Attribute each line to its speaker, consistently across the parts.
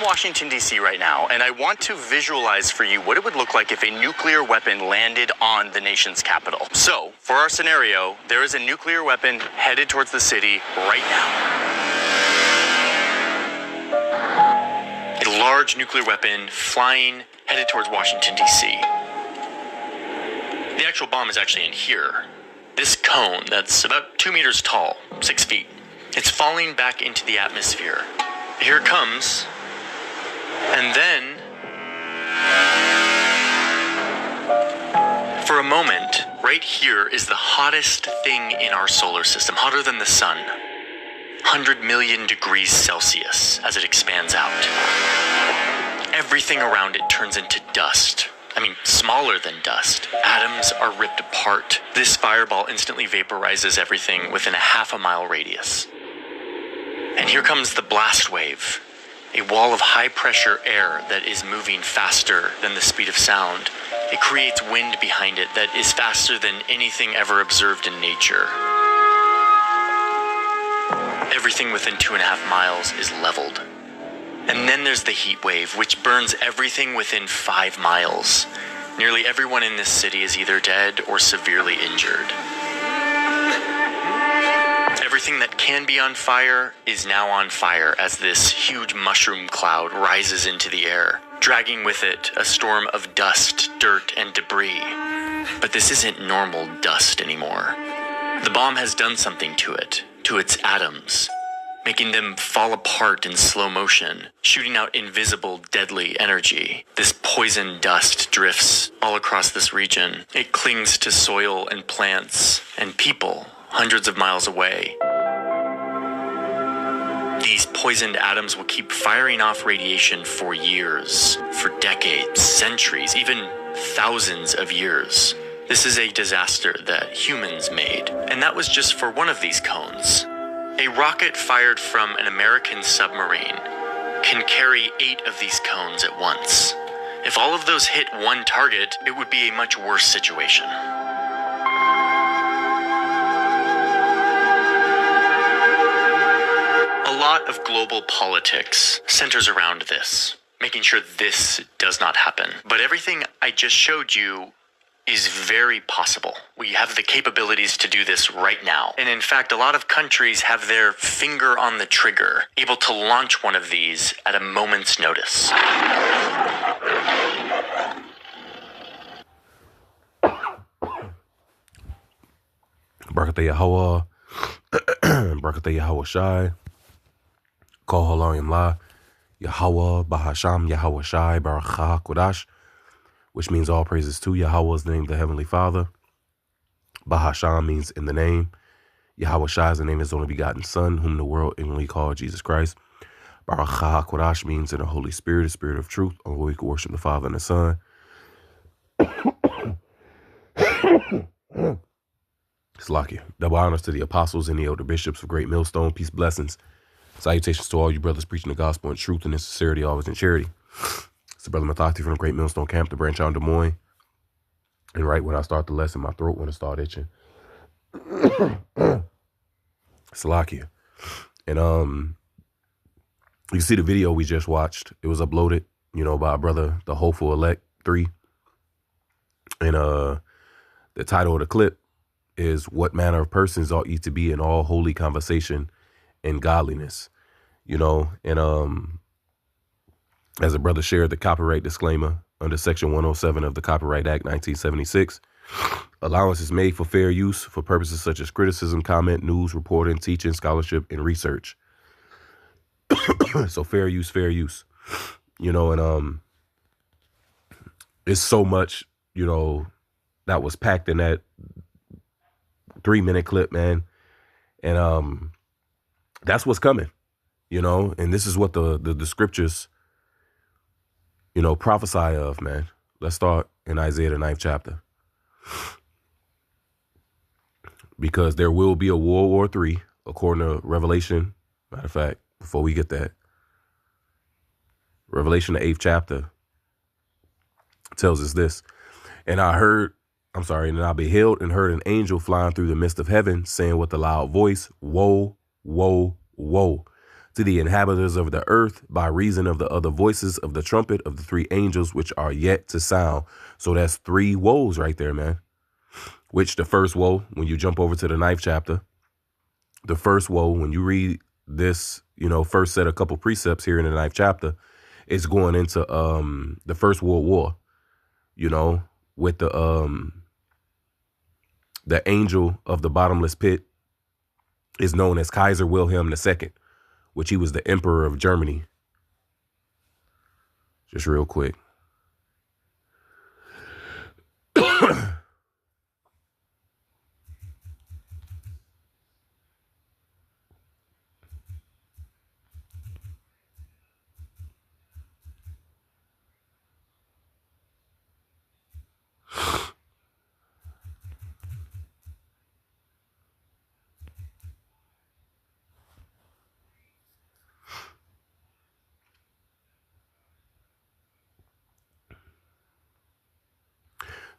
Speaker 1: Washington, D.C. right now, and I want to visualize for you what it would look like if a nuclear weapon landed on the nation's capital. So, for our scenario, there is a nuclear weapon headed towards the city right now. A large nuclear weapon flying, headed towards Washington, D.C. The actual bomb is actually in here. This cone that's about 2 meters tall, 6 feet. It's falling back into the atmosphere. Here it comes. And then, for a moment, right here is the hottest thing in our solar system, hotter than the sun. 100 million degrees Celsius as it expands out. Everything around it turns into dust. I mean, smaller than dust. Atoms are ripped apart. This fireball instantly vaporizes everything within a half-a-mile radius. And here comes the blast wave, a wall of high-pressure air that is moving faster than the speed of sound. It creates wind behind it that is faster than anything ever observed in nature. Everything within 2.5 miles is leveled. And then there's the heat wave, which burns everything within 5 miles. Nearly everyone in this city is either dead or severely injured. Everything that can be on fire is now on fire as this huge mushroom cloud rises into the air, dragging with it a storm of dust, dirt, and debris. But this isn't normal dust anymore. The bomb has done something to it, to its atoms, making them fall apart in slow motion, shooting out invisible, deadly energy. This poison dust drifts all across this region. It clings to soil and plants and people hundreds of miles away. These poisoned atoms will keep firing off radiation for years, for decades, centuries, even thousands of years. This is a disaster that humans made, and that was just for one of these cones. A rocket fired from an American submarine can carry 8 of these cones at once. If all of those hit one target, it would be a much worse situation. A lot of global politics centers around this, making sure this does not happen. But everything I just showed you is very possible. We have the capabilities to do this right now. And in fact, a lot of countries have their finger on the trigger, able to launch one of these at a moment's notice.
Speaker 2: Barakatah Yahweh, Barakatah Yahweh Shai, Kol Halayim La, Yahweh, Bahasham, Yahweh Shai, Barakah Kodash, which means all praises to Yahweh is the name of the Heavenly Father. Bahasham means in the name. Yahweh Shai is the name of his only begotten Son, whom the world ignorantly called Jesus Christ. Barakah Kodash means in the Holy Spirit, the Spirit of truth, on whom we can worship the Father and the Son. Slakia. Double honors to the apostles and the elder bishops of Great Millstone. Peace, blessings. Salutations to all you brothers preaching the gospel in truth and in sincerity, always in charity. It's the brother Mathati from the Great Millstone Camp, the branch out in Des Moines. And right when I start the lesson, my throat want to start itching. Salakia. And you see the video we just watched. It was uploaded, by our brother, the Hopeful Elect 3. And the title of the clip is "What Manner of Persons Ought Ye to Be in All Holy Conversation and Godliness." And as a brother shared the copyright disclaimer under Section 107 of the Copyright Act 1976, allowance is made for fair use for purposes such as criticism, comment, news, reporting, teaching, scholarship, and research. So fair use, and it's so much, that was packed in that 3-minute clip, man. And that's what's coming, and this is what the scriptures, prophesy of, man. Let's start in Isaiah, the 9th chapter. Because there will be a World War III, according to Revelation. Matter of fact, before we get that, Revelation, the 8th chapter, tells us this. And I beheld and heard an angel flying through the midst of heaven, saying with a loud voice, "Woe, woe, woe to the inhabitants of the earth by reason of the other voices of the trumpet of the three angels which are yet to sound. So that's 3 woes right there, man. Which the first woe, when you jump over to the 9th chapter, the first woe, when you read this, first set a couple precepts here in the 9th chapter, it's going into the First World War, with the angel of the bottomless pit is known as Kaiser Wilhelm II, which he was the emperor of Germany. Just real quick.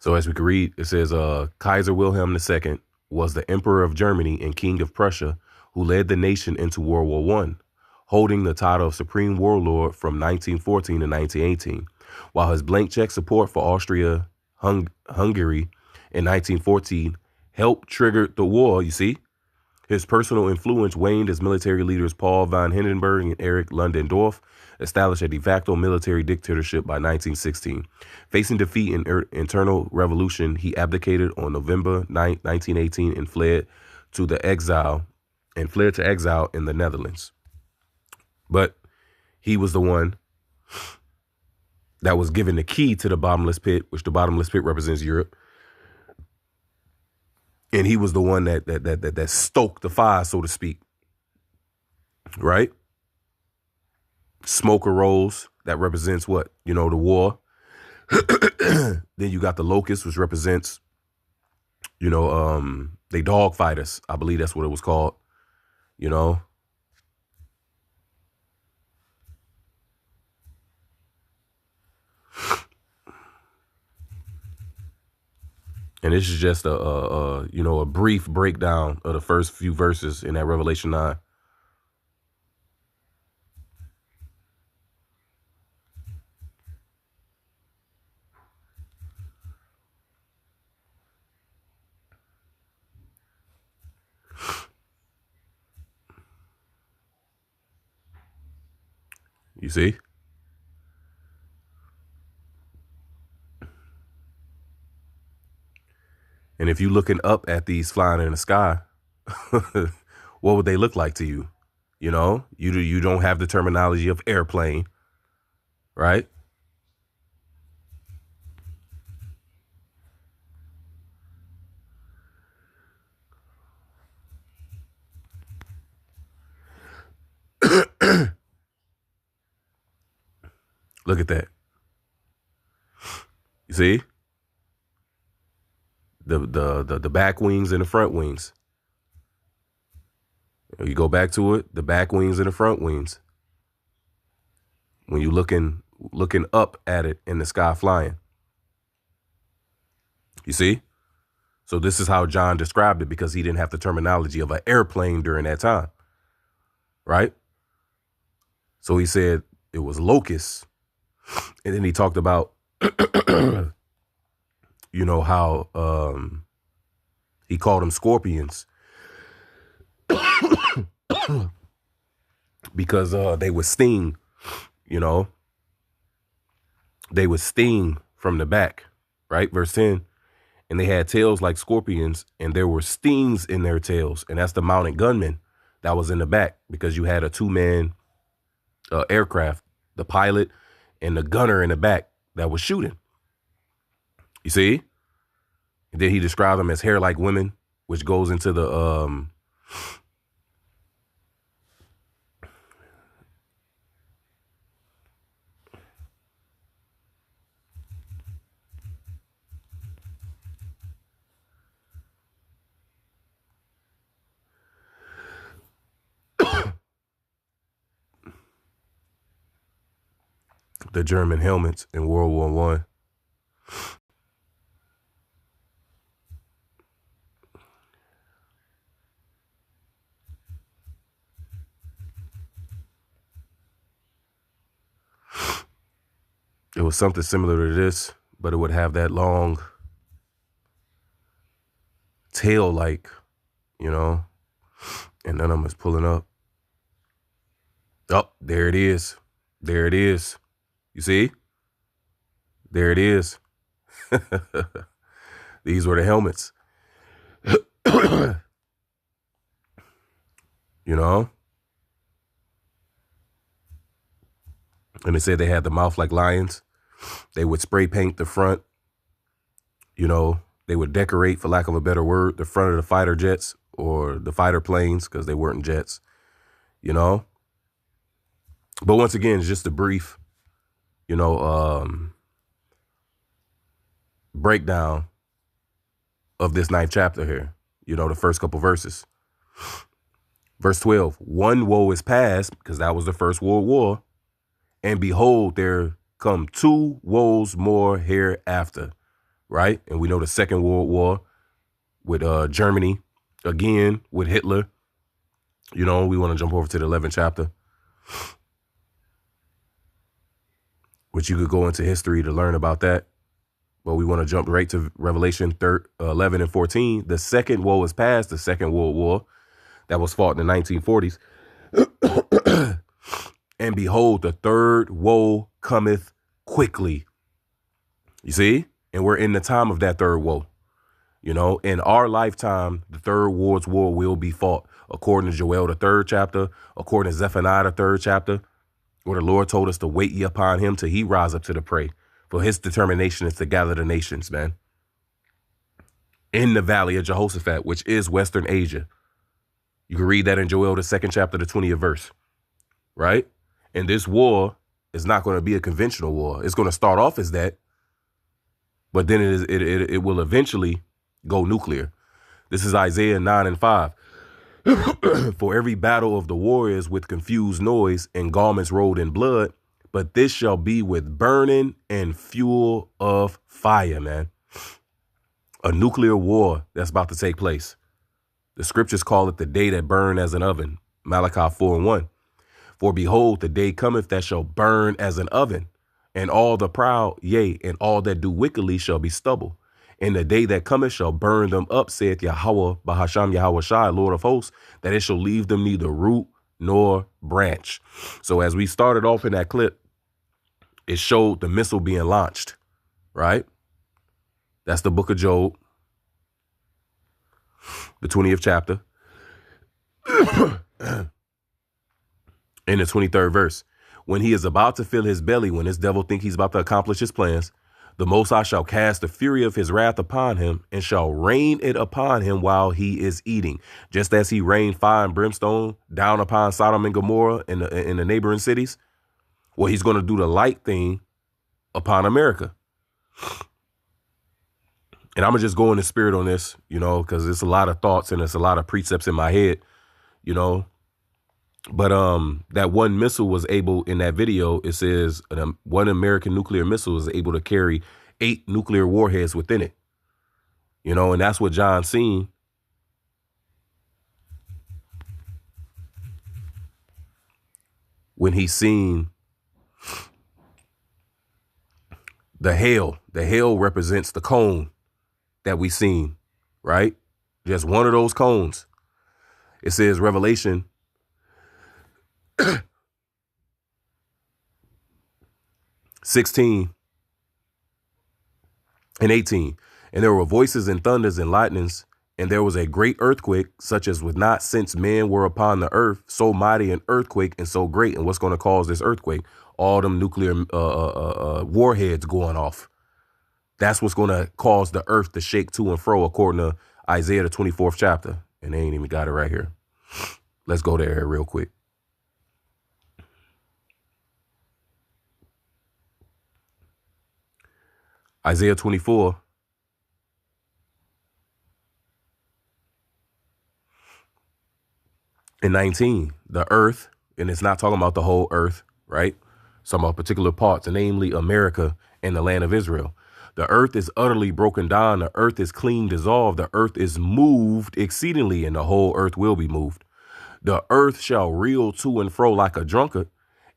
Speaker 2: So as we can read, it says, Kaiser Wilhelm II was the emperor of Germany and king of Prussia, who led the nation into World War I, holding the title of Supreme Warlord from 1914 to 1918, while his blank check support for Austria-Hungary in 1914 helped trigger the war, you see. His personal influence waned as military leaders Paul von Hindenburg and Erich Ludendorff established a de facto military dictatorship by 1916. Facing defeat in internal revolution, he abdicated on November 9, 1918 and fled to exile in the Netherlands. But he was the one that was given the key to the bottomless pit, which the bottomless pit represents Europe. And he was the one that stoked the fire, so to speak. Right? Smoke arose. That represents what? The war. Then you got the locust, which represents, they dog fighters. I believe that's what it was called. And this is just a brief breakdown of the first few verses in that Revelation 9. You see? And if you're looking up at these flying in the sky, what would they look like to you? You don't have the terminology of airplane, right? Look at that. You see? The back wings and the front wings. You go back to it, the back wings and the front wings. When you looking up at it in the sky flying. You see? So this is how John described it, because he didn't have the terminology of an airplane during that time. Right? So he said it was locusts. And then he talked about, how he called them scorpions. Because they would sting, they would sting from the back, right? Verse 10, and they had tails like scorpions, and there were stings in their tails. And that's the mounted gunman that was in the back, because you had a 2-man aircraft, the pilot and the gunner in the back that was shooting. You see? And then he described them as hair like women, which goes into the the German helmets in World War One. It was something similar to this, but it would have that long tail like, you know, and none of them is pulling up. Oh, there it is. There it is. You see? There it is. These were the helmets. You know? And they said they had the mouth like lions. They would spray paint the front. You know, they would decorate, for lack of a better word, the front of the fighter jets or the fighter planes, because they weren't jets, you know? But once again, it's just a brief, you know, breakdown of this 9th chapter here. You know, the first couple verses. Verse 12, one woe is past, because that was the First World War. And behold, there come 2 woes more hereafter, right? And we know the Second World War with Germany, again with Hitler. You know, we want to jump over to the 11th chapter, which you could go into history to learn about that. But we want to jump right to Revelation 11 and 14. The second woe is past, the Second World War that was fought in the 1940s. And behold, the third woe cometh quickly. You see? And we're in the time of that third woe. You know, in our lifetime, the third world's war will be fought, according to Joel, the 3rd chapter, according to Zephaniah, the 3rd chapter, where the Lord told us to wait ye upon him till he rise up to the prey. For his determination is to gather the nations, man. In the valley of Jehoshaphat, which is Western Asia. You can read that in Joel, the 2nd chapter, the 20th verse. Right? And this war is not going to be a conventional war. It's going to start off as that, but then it will eventually go nuclear. This is Isaiah 9 and 5. For every battle of the warriors with confused noise and garments rolled in blood, but this shall be with burning and fuel of fire, man. A nuclear war that's about to take place. The scriptures call it the day that burn as an oven. Malachi 4 and 1. For behold, the day cometh that shall burn as an oven, and all the proud, yea, and all that do wickedly shall be stubble. And the day that cometh shall burn them up, saith Yahweh, Bahasham Yahweh Shai, Lord of hosts, that it shall leave them neither root nor branch. So as we started off in that clip, it showed the missile being launched, right? That's the book of Job, the 20th chapter. In the 23rd verse, when he is about to fill his belly, when this devil think he's about to accomplish his plans, the Most High shall cast the fury of his wrath upon him and shall rain it upon him while he is eating, just as he rained fire and brimstone down upon Sodom and Gomorrah in the neighboring cities. Well, he's going to do the like thing upon America. And I'm going to just go in the spirit on this, you know, because it's a lot of thoughts and it's a lot of precepts in my head, you know. But that one missile was able, in that video, it says one American nuclear missile is able to carry 8 nuclear warheads within it. You know, and that's what John seen. When he seen the hail represents the cone that we seen, right? Just one of those cones. It says Revelation 16 and 18. And there were voices and thunders and lightnings, and there was a great earthquake, such as was not since men were upon the earth, so mighty an earthquake and so great. And what's going to cause this earthquake? All them nuclear warheads going off. That's what's going to cause the earth to shake to and fro, according to Isaiah, the 24th chapter. And they ain't even got it right here. Let's go there real quick. Isaiah 24. And 19, the earth, and it's not talking about the whole earth, right? It's talking about particular parts, namely America and the land of Israel. The earth is utterly broken down. The earth is clean dissolved. The earth is moved exceedingly, and the whole earth will be moved. The earth shall reel to and fro like a drunkard,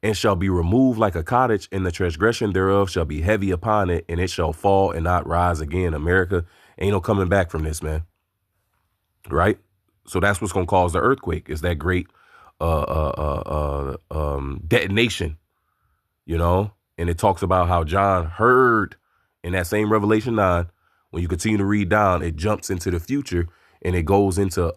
Speaker 2: and shall be removed like a cottage, and the transgression thereof shall be heavy upon it, and it shall fall and not rise again. America ain't no coming back from this, man. Right? So that's what's going to cause the earthquake, is that great detonation, you know? And it talks about how John heard in that same Revelation 9. When you continue to read down, it jumps into the future and it goes into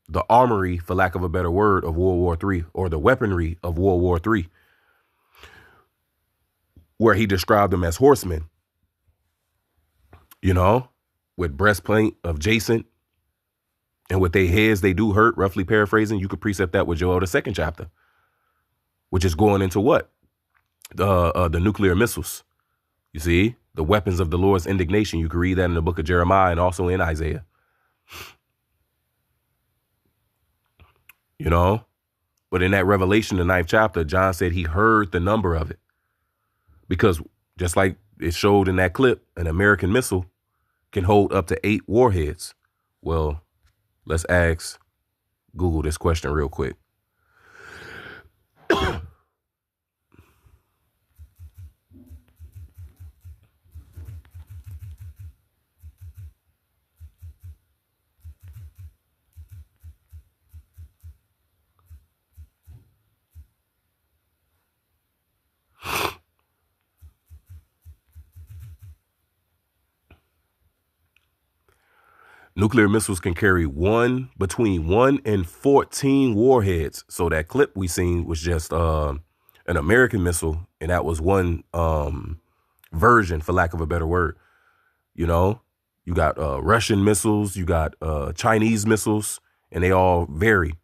Speaker 2: the armory, for lack of a better word, of World War III, or the weaponry of World War III, where he described them as horsemen, you know, with breastplate of jacinth, and with their heads they do hurt, roughly paraphrasing. You could precept that with Joel, the 2nd chapter, which is going into what? The nuclear missiles. You see, the weapons of the Lord's indignation. You can read that in the book of Jeremiah and also in Isaiah. You know, but in that Revelation, the 9th chapter, John said he heard the number of it, because just like it showed in that clip, an American missile can hold up to 8 warheads. Well, let's ask Google this question real quick. Nuclear missiles can carry between 1 and 14 warheads. So that clip we seen was just an American missile, and that was one version, for lack of a better word. You know, you got Russian missiles, you got Chinese missiles, and they all vary.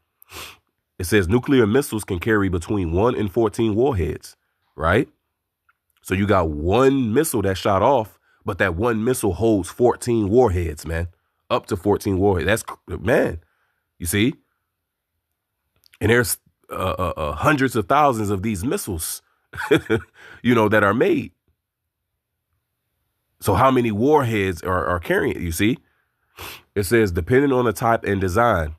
Speaker 2: It says nuclear missiles can carry between 1 and 14 warheads, right? So you got one missile that shot off, but that one missile holds 14 warheads, man. Up to 14 warheads. That's, man, you see? And there's hundreds of thousands of these missiles, you know, that are made. So how many warheads are carrying it, you see? It says, depending on the type and design,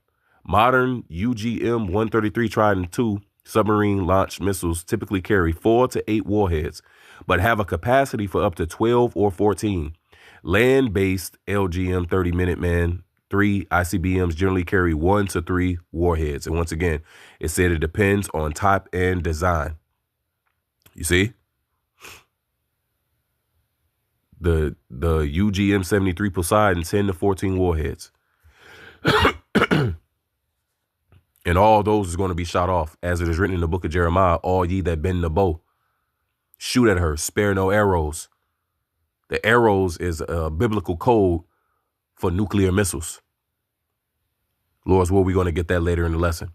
Speaker 2: modern UGM-133 Trident II submarine launched missiles typically carry 4 to 8 warheads, but have a capacity for up to 12 or 14. Land-based LGM-30 Minuteman III ICBMs generally carry 1 to 3 warheads. And once again, it said it depends on type and design. You see? The UGM-73 Poseidon, 10 to 14 warheads. And all those is going to be shot off, as it is written in the book of Jeremiah, all ye that bend the bow. Shoot at her, spare no arrows. The arrows is a biblical code for nuclear missiles. Lord's will, we're going to get that later in the lesson.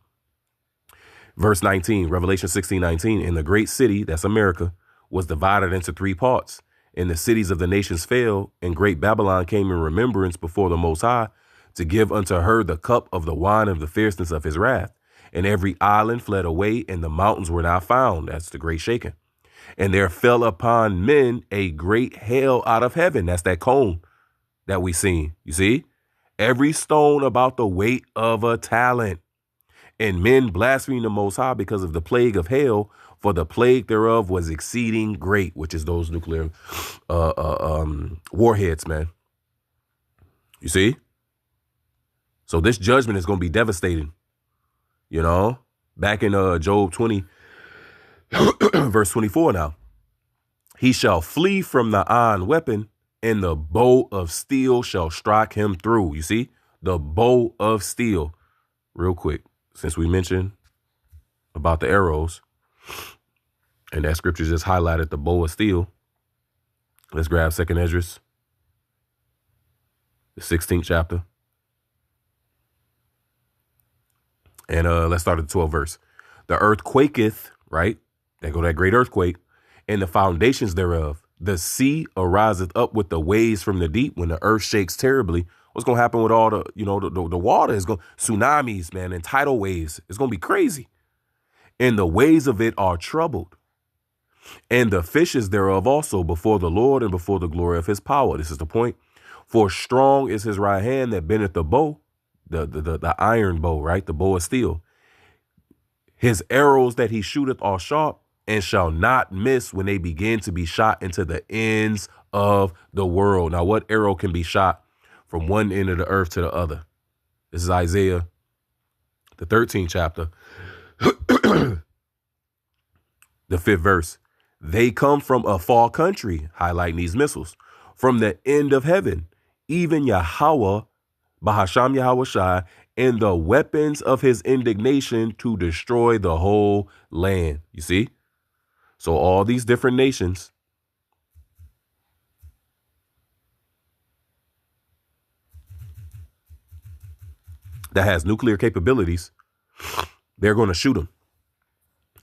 Speaker 2: Verse 19, Revelation 16:19, and the great city, that's America, was divided into 3 parts. And the cities of the nations fell, and great Babylon came in remembrance before the Most High, to give unto her the cup of the wine of the fierceness of his wrath. And every island fled away, and the mountains were not found. That's the great shaking. And there fell upon men a great hail out of heaven. That's that cone that we seen. You see? Every stone about the weight of a talent. And men blasphemed the Most High because of the plague of hail, for the plague thereof was exceeding great, which is those nuclear warheads, man. You see? So this judgment is going to be devastating. You know? Back in Job 20, verse 24 now. He shall flee from the iron weapon, and the bow of steel shall strike him through. You see? The bow of steel. Real quick, since we mentioned about the arrows, and that scripture just highlighted the bow of steel. Let's grab 2nd Esdras, the 16th chapter. And let's start at the 12th verse. The earth quaketh, right? There go that great earthquake, and the foundations thereof. The sea ariseth up with the waves from the deep. When the earth shakes terribly, what's going to happen with all the, you know, the water is going, tsunamis, man, and tidal waves. It's going to be crazy. And the waves of it are troubled. And the fishes thereof also before the Lord and before the glory of his power. This is the point. For strong is his right hand that bendeth the bow, the iron bow, right? The bow of steel. His arrows that he shooteth are sharp and shall not miss when they begin to be shot into the ends of the world. Now, what arrow can be shot from one end of the earth to the other? This is Isaiah, the 13th chapter, the 5th verse. They come from a far country, highlighting these missiles, from the end of heaven, even Yahweh, Bahasham Yahweh Shai, and the weapons of his indignation to destroy the whole land. You see? So all these different nations that has nuclear capabilities, they're going to shoot them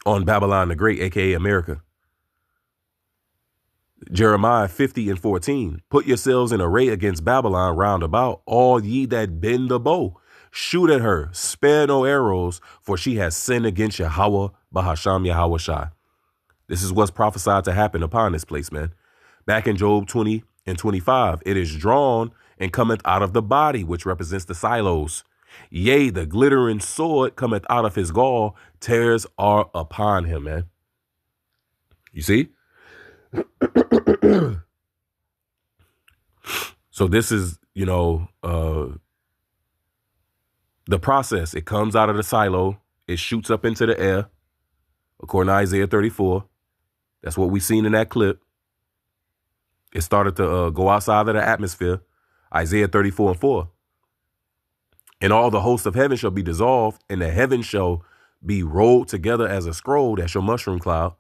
Speaker 2: on Babylon the Great, aka America. Jeremiah 50:14. Put yourselves in array against Babylon round about, all ye that bend the bow. Shoot at her, spare no arrows, for she has sinned against Yahweh, Bahasham Yahweh Shai. This is what's prophesied to happen upon this place, man. Back in Job 20:25, it is drawn and cometh out of the body, which represents the silos. Yea, the glittering sword cometh out of his gall, tears are upon him, man. You see? So this is, the process. It comes out of the silo. It shoots up into the air, according to Isaiah 34. That's what we seen in that clip. It started to go outside of the atmosphere, Isaiah 34:4. And all the hosts of heaven shall be dissolved, and the heavens shall be rolled together as a scroll, that's your mushroom cloud,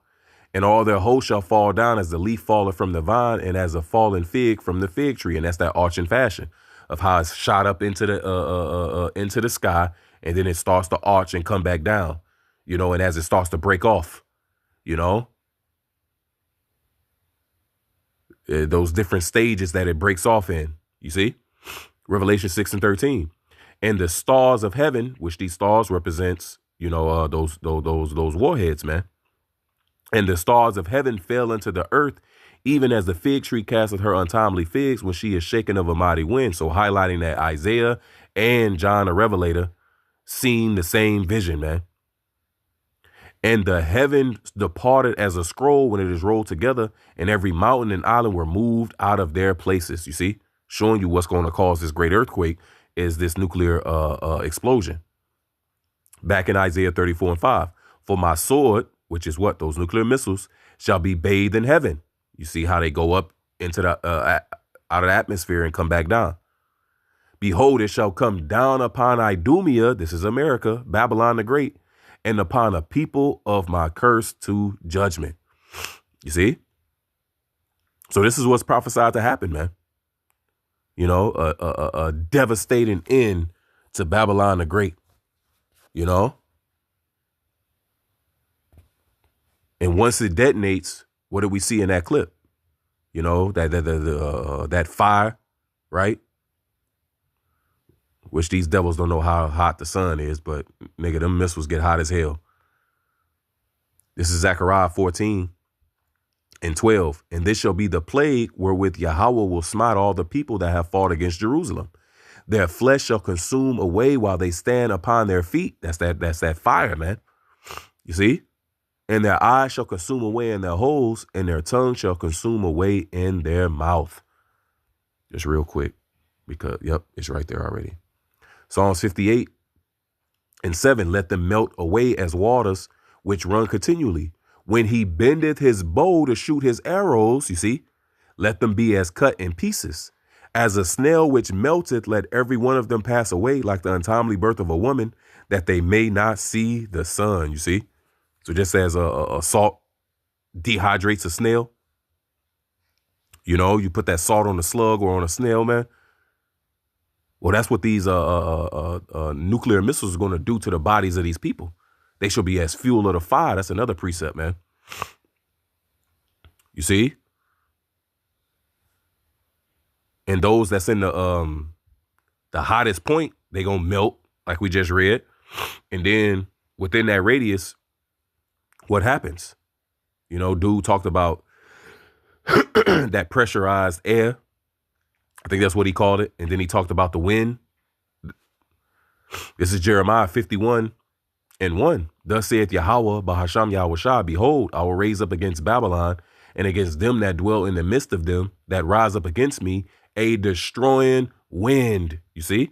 Speaker 2: and all their hosts shall fall down as the leaf falleth from the vine, and as a fallen fig from the fig tree. And that's that arching fashion of how it's shot up into the sky, and then it starts to arch and come back down, and as it starts to break off, those different stages that it breaks off in, you see, Revelation 6:13. And the stars of heaven, which these stars represents, those warheads, man. And the stars of heaven fell into the earth, even as the fig tree casteth her untimely figs when she is shaken of a mighty wind. So highlighting that Isaiah and John the Revelator seen the same vision, man. And the heaven departed as a scroll when it is rolled together, and every mountain and island were moved out of their places. You see, showing you what's going to cause this great earthquake is this nuclear explosion. Back in Isaiah 34:5, for my sword, which is what? Those nuclear missiles, shall be bathed in heaven. You see how they go up into the out of the atmosphere and come back down. Behold, it shall come down upon Idumea, this is America, Babylon the Great, and upon a people of my curse to judgment. You see? So this is what's prophesied to happen, man. A devastating end to Babylon the Great, And once it detonates, what do we see in that clip? That fire, right? Which these devils don't know how hot the sun is, but nigga, them missiles get hot as hell. This is Zechariah 14:12. And this shall be the plague wherewith Yahweh will smite all the people that have fought against Jerusalem. Their flesh shall consume away while they stand upon their feet. That's that fire, man. You see? And their eyes shall consume away in their holes, and their tongue shall consume away in their mouth. Just real quick, because, it's right there already. Psalms 58:7. Let them melt away as waters which run continually. When he bendeth his bow to shoot his arrows, you see, let them be as cut in pieces. As a snail which melteth, let every one of them pass away like the untimely birth of a woman, that they may not see the sun, you see. So just as a salt dehydrates a snail, you put that salt on a slug or on a snail, man. Well, that's what these nuclear missiles are going to do to the bodies of these people. They shall be as fuel of the fire. That's another precept, man. You see? And those that's in the hottest point, they going to melt, like we just read. And then within that radius, what happens? Dude talked about that pressurized air. I think that's what he called it. And then he talked about the wind. This is Jeremiah 51:1. Thus saith Yahweh, Bahasham Yahushua, behold, I will raise up against Babylon and against them that dwell in the midst of them that rise up against me a destroying wind. You see?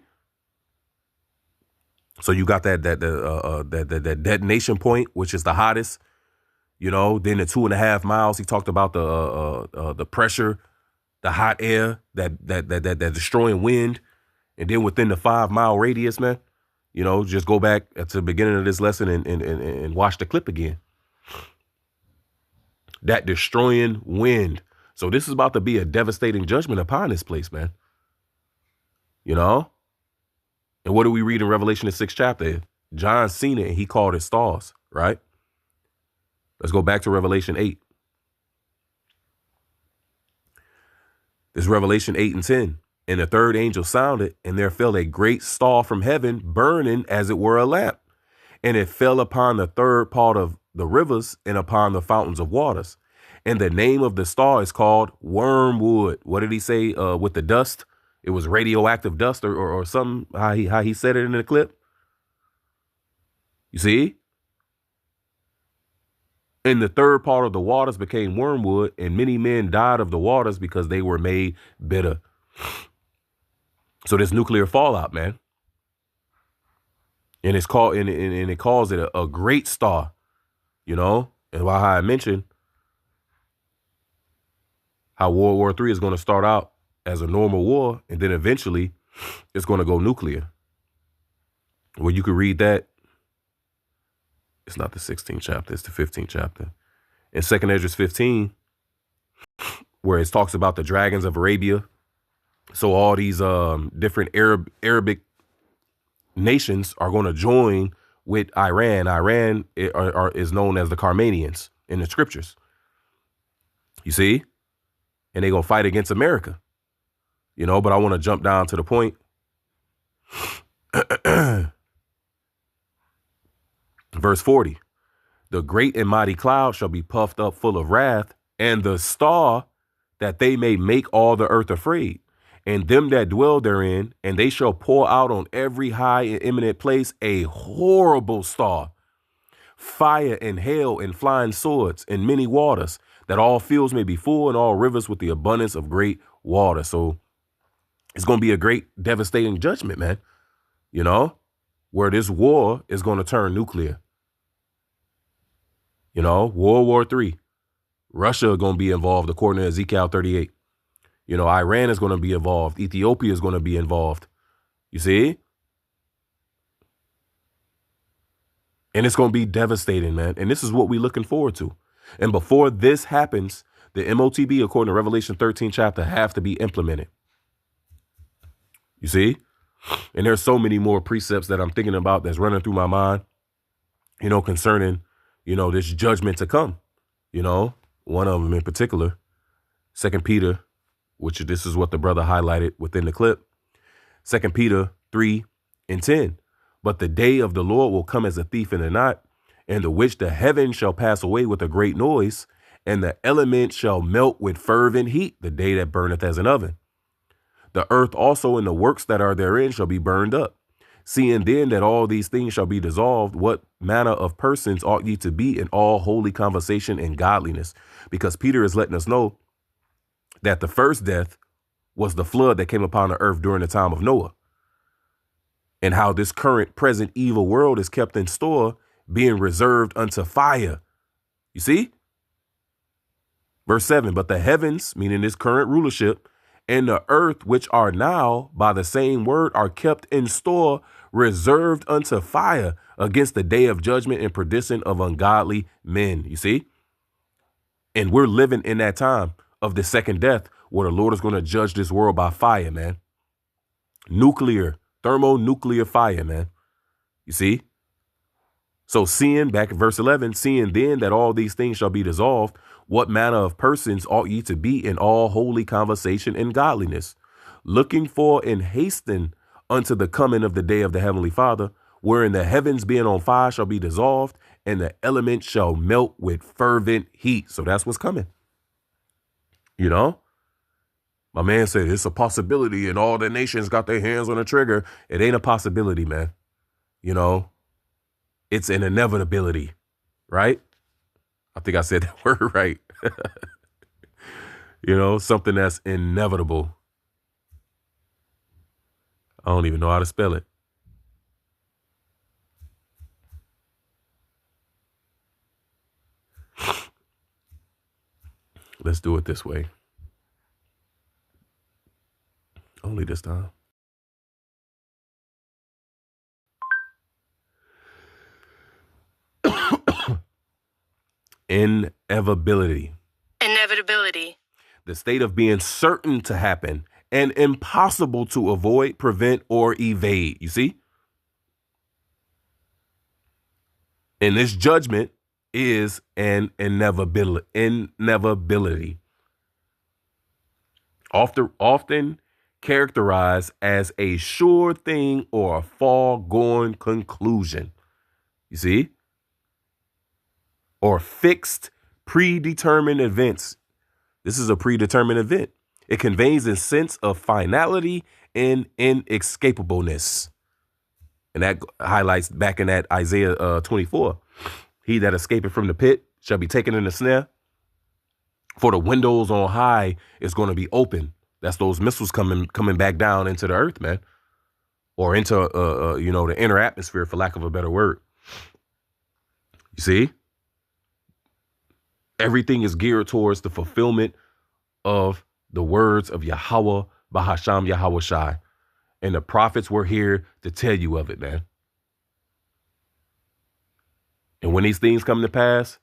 Speaker 2: So you got that detonation point, which is the hottest. You know, then the 2.5 miles, he talked about the pressure, the hot air, that destroying wind. And then within the 5-mile radius, man, you know, just go back to the beginning of this lesson and watch the clip again. That destroying wind. So this is about to be a devastating judgment upon this place, man. You know? And what do we read in Revelation, the 6th chapter? John seen it and he called it stars, right? Let's go back to Revelation 8. This is Revelation 8 and 10. And the third angel sounded, and there fell a great star from heaven, burning as it were a lamp. And it fell upon the third part of the rivers and upon the fountains of waters. And the name of the star is called wormwood. What did he say with the dust? It was radioactive dust or something, how he said it in the clip. You see? And the third part of the waters became wormwood, and many men died of the waters because they were made bitter. So this nuclear fallout, man. And it's called, and it calls it a great star, you know? And while I mentioned how World War III is going to start out as a normal war, and then eventually it's going to go nuclear. Well, you could read that. It's not the 16th chapter, it's the 15th chapter. In 2nd Esdras 15, where it talks about the dragons of Arabia. So all these different Arabic nations are going to join with Iran. Iran is known as the Carmanians in the scriptures. You see? And they're going to fight against America. You know, but I want to jump down to the point. Verse 40. The great and mighty cloud shall be puffed up full of wrath, and the star that they may make all the earth afraid, and them that dwell therein, and they shall pour out on every high and eminent place a horrible star, fire and hail and flying swords and many waters, that all fields may be full and all rivers with the abundance of great water. So it's going to be a great devastating judgment, man, you know, where this war is going to turn nuclear. You know, World War III, Russia is going to be involved, according to Ezekiel 38. You know, Iran is going to be involved. Ethiopia is going to be involved. You see? And it's going to be devastating, man. And this is what we're looking forward to. And before this happens, the MOTB, according to Revelation 13 chapter, have to be implemented. You see? And there's so many more precepts that I'm thinking about that's running through my mind, you know, concerning, you know, this judgment to come. You know, one of them in particular, 2 Peter, which this is what the brother highlighted within the clip. 2 Peter 3 and 10. But the day of the Lord will come as a thief in the night, in the which the heavens shall pass away with a great noise, and the elements shall melt with fervent heat, the day that burneth as an oven. The earth also and the works that are therein shall be burned up. Seeing then that all these things shall be dissolved, what manner of persons ought ye to be in all holy conversation and godliness? Because Peter is letting us know that the first death was the flood that came upon the earth during the time of Noah. And how this current present evil world is kept in store, being reserved unto fire. You see? Verse 7, but the heavens, meaning this current rulership, and the earth, which are now by the same word, are kept in store, reserved unto fire against the day of judgment and perdition of ungodly men. You see? And we're living in that time of the second death where the Lord is going to judge this world by fire, man. Nuclear, thermonuclear fire, man. You see? So seeing, back at verse 11, seeing then that all these things shall be dissolved, what manner of persons ought ye to be in all holy conversation and godliness, looking for and hasten unto the coming of the day of the heavenly Father, wherein the heavens being on fire shall be dissolved, and the elements shall melt with fervent heat. So that's what's coming. You know, my man said it's a possibility and all the nations got their hands on the trigger. It ain't a possibility, man. You know, It's an inevitability, right? I think I said that word right. Something that's inevitable. I don't even know how to spell it. Let's do it this way. Only this time. Inevitability.
Speaker 3: Inevitability.
Speaker 2: The state of being certain to happen and impossible to avoid, prevent, or evade. You see? And this judgment is an inevitability. Often characterized as a sure thing or a foregone conclusion. You see? Or fixed, predetermined events. This is a predetermined event. It conveys a sense of finality and inescapableness. And that highlights back in that Isaiah 24. He that escapeth from the pit shall be taken in the snare. For the windows on high is going to be open. That's those missiles coming back down into the earth, man. Or into, the inner atmosphere, for lack of a better word. You see? Everything is geared towards the fulfillment of the words of Yahweh Bahasham Yahweh Shai. And the prophets were here to tell you of it, man. And when these things come to pass,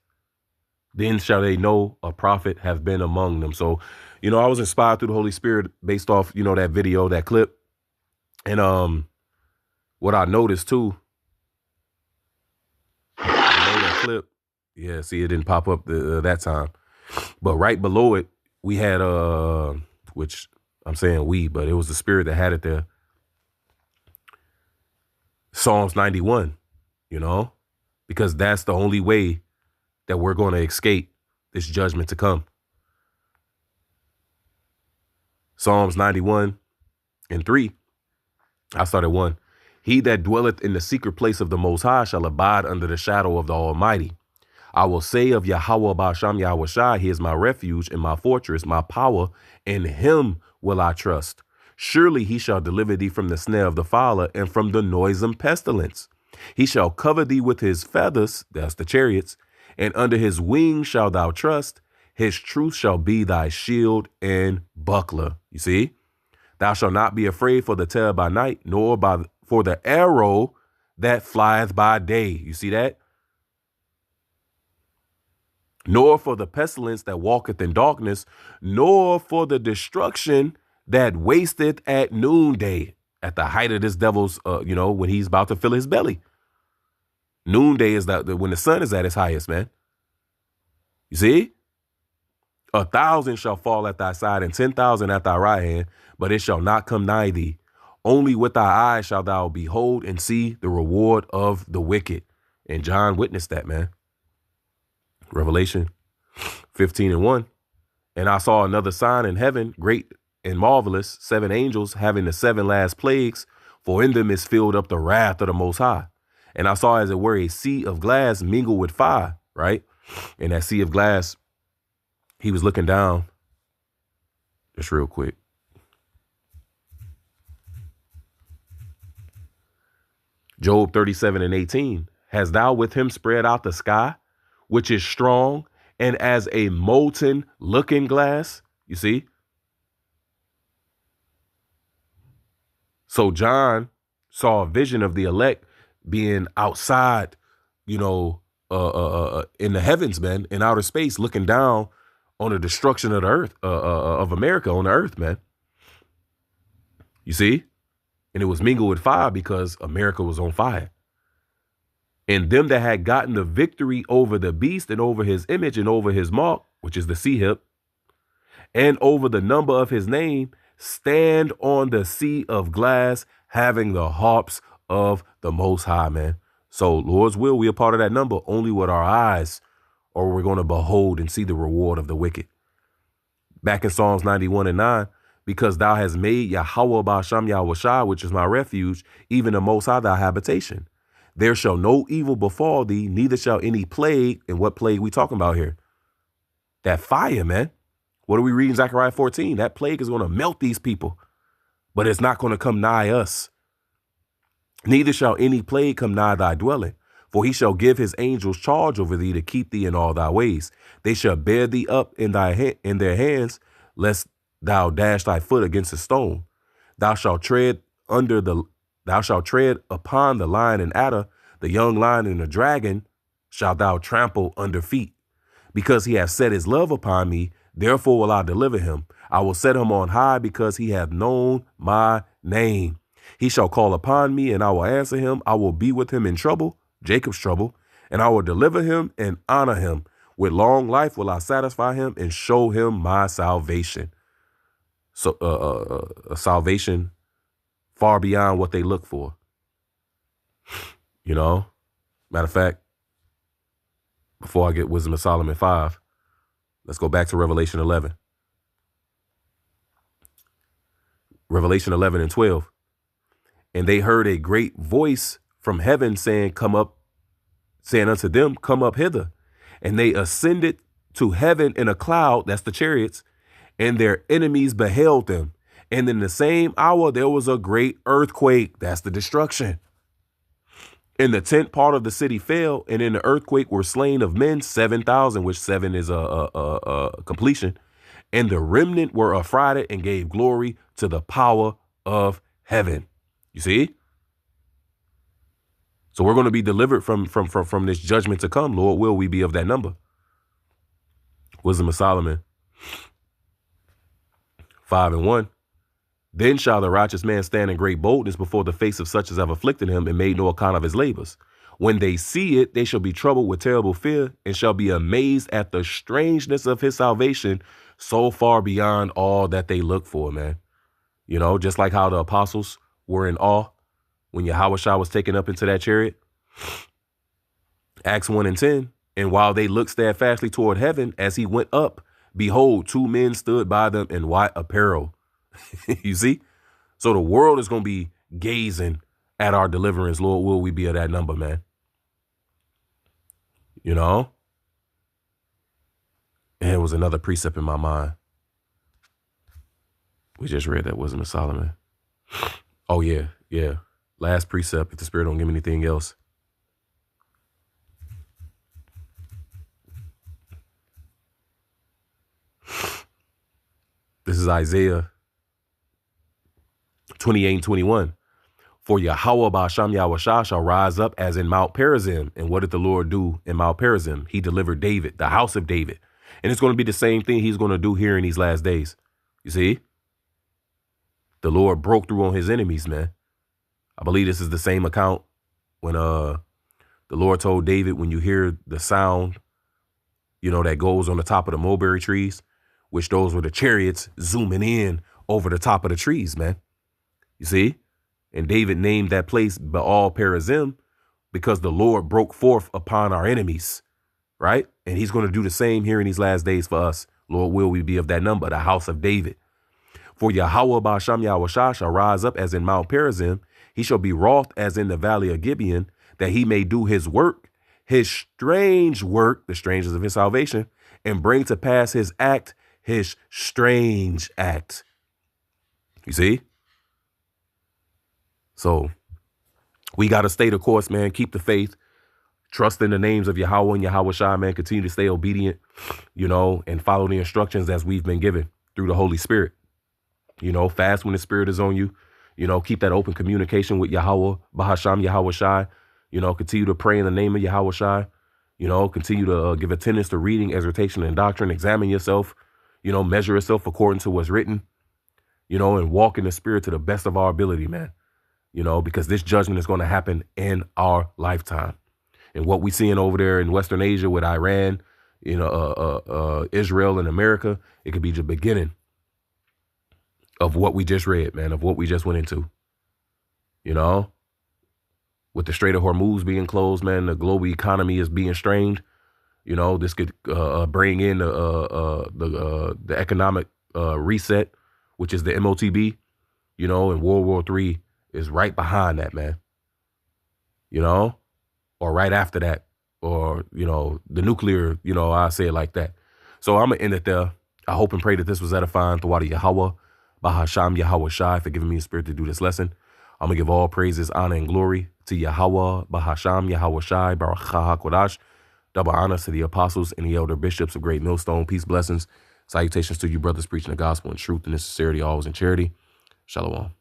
Speaker 2: then shall they know a prophet have been among them. So, I was inspired through the Holy Spirit based off, that video, that clip. And what I noticed too, that clip, yeah, see, it didn't pop up that time. But right below it, we had, which I'm saying we, but it was the Spirit that had it there. Psalms 91, because that's the only way that we're going to escape this judgment to come. Psalms 91 and 3. I started 1. He that dwelleth in the secret place of the Most High shall abide under the shadow of the Almighty. I will say of Yahweh Ba'asham Yahweh Shai, he is my refuge and my fortress, my power. In him will I trust. Surely he shall deliver thee from the snare of the fowler and from the noisome pestilence. He shall cover thee with his feathers, that's the chariots, and under his wings shalt thou trust. His truth shall be thy shield and buckler. You see? Thou shalt not be afraid for the terror by night, nor for the arrow that flieth by day. You see that? Nor for the pestilence that walketh in darkness, nor for the destruction that wasteth at noonday, at the height of this devil's, when he's about to fill his belly. Noonday is when the sun is at its highest, man. You see? 1,000 shall fall at thy side and 10,000 at thy right hand, but it shall not come nigh thee. Only with thy eyes shalt thou behold and see the reward of the wicked. And John witnessed that, man. Revelation 15:1. And I saw another sign in heaven, great and marvelous, 7 angels having the 7 last plagues, for in them is filled up the wrath of the Most High. And I saw as it were a sea of glass mingled with fire, right? And that sea of glass, he was looking down, just real quick. Job 37:18. Hast thou with him spread out the sky, which is strong, and as a molten looking glass? You see? So John saw a vision of the elect being outside, in the heavens, man, in outer space, looking down on the destruction of the earth, of America on the earth, man. You see? And it was mingled with fire because America was on fire. And them that had gotten the victory over the beast and over his image and over his mark, which is the sea hip, and over the number of his name, stand on the sea of glass, having the harps of the Most High, man. So Lord's will, we are part of that number only with our eyes, or we're going to behold and see the reward of the wicked. Back in Psalms 91:9, because thou hast made Yahweh Ba'asham Yahweh Shai, which is my refuge, even the Most High thy habitation. There shall no evil befall thee, neither shall any plague. And what plague we talking about here? That fire, man. What are we reading? Zechariah 14. That plague is going to melt these people, but it's not going to come nigh us. Neither shall any plague come nigh thy dwelling, for he shall give his angels charge over thee to keep thee in all thy ways. They shall bear thee up in their hands, lest thou dash thy foot against a stone. Thou shalt tread upon the lion and adder, the young lion and the dragon shalt thou trample under feet. Because he hath set his love upon me, therefore will I deliver him. I will set him on high because he hath known my name. He shall call upon me and I will answer him. I will be with him in trouble, Jacob's trouble, and I will deliver him and honor him. With long life will I satisfy him and show him my salvation. So a salvation far beyond what they look for. You know, matter of fact, before I get Wisdom of Solomon 5, let's go back to Revelation 11. Revelation 11 and 12. And they heard a great voice from heaven saying, saying unto them, come up hither. And they ascended to heaven in a cloud, that's the chariots, and their enemies beheld them. And in the same hour, there was a great earthquake, that's the destruction. And the 10th part of the city fell, and in the earthquake were slain of men 7,000, which 7 is a completion. And the remnant were affrighted and gave glory to the power of heaven. You see? So we're going to be delivered from this judgment to come. Lord, will we be of that number? Wisdom of Solomon 5 and 1. Then shall the righteous man stand in great boldness before the face of such as have afflicted him and made no account of his labors. When they see it, they shall be troubled with terrible fear and shall be amazed at the strangeness of his salvation, so far beyond all that they look for, man. You know, just like how the apostles were in awe when Yahushua was taken up into that chariot. Acts 1 and 10. And while they looked steadfastly toward heaven as he went up, behold, 2 men stood by them in white apparel. You see? So the world is going to be gazing at our deliverance. Lord, will we be of that number, man? You know? And it was another precept in my mind. We just read that Wisdom of Solomon. Oh, yeah. Yeah. Last precept, if the Spirit don't give me anything else. This is Isaiah 28 and 21. For Yahweh Ba'asham Yahushua shall rise up as in Mount Perazim. And what did the Lord do in Mount Perazim? He delivered David, the house of David. And it's going to be the same thing he's going to do here in these last days. You see? The Lord broke through on his enemies, man. I believe this is the same account when the Lord told David, when you hear the sound, you know, that goes on the top of the mulberry trees, which those were the chariots zooming in over the top of the trees, man. You see? And David named that place Baal Perazim because the Lord broke forth upon our enemies, right? And he's going to do the same here in these last days for us. Lord, will we be of that number, the house of David? For Yahweh Ba'asham Yahushua shall rise up as in Mount Perazim. He shall be wroth as in the valley of Gibeon, that he may do his work, his strange work, the strangeness of his salvation, and bring to pass his act, his strange act. You see? So we got to stay the course, man. Keep the faith. Trust in the names of Yahweh and Yahushua, man. Continue to stay obedient, you know, and follow the instructions as we've been given through the Holy Spirit. You know, fast when the Spirit is on you. You know, keep that open communication with Yahweh, Bahasham, Yahushua. You know, continue to pray in the name of Yahushua. You know, continue to give attendance to reading, exhortation, and doctrine. Examine yourself. You know, measure yourself according to what's written. You know, and walk in the Spirit to the best of our ability, man. You know, because this judgment is going to happen in our lifetime. And what we seeing over there in Western Asia with Iran, you know, Israel and America, it could be the beginning of what we just read, man, of what we just went into. You know, with the Strait of Hormuz being closed, man, the global economy is being strained. You know, this could bring in the economic reset, which is the MOTB, you know, and World War III is right behind that, man. You know, or right after that, or, the nuclear, I say it like that. So I'm going to end it there. I hope and pray that this was edifying. Thawada Yahweh, Bahasham Yahweh Shai, for giving me a spirit to do this lesson. I'm going to give all praises, honor, and glory to Yahweh, Bahasham Yahweh Shai, Baruch HaKodash. Double honors to the apostles and the elder bishops of Great Millstone. Peace, blessings, salutations to you brothers preaching the gospel in truth and in sincerity, always in charity. Shalom.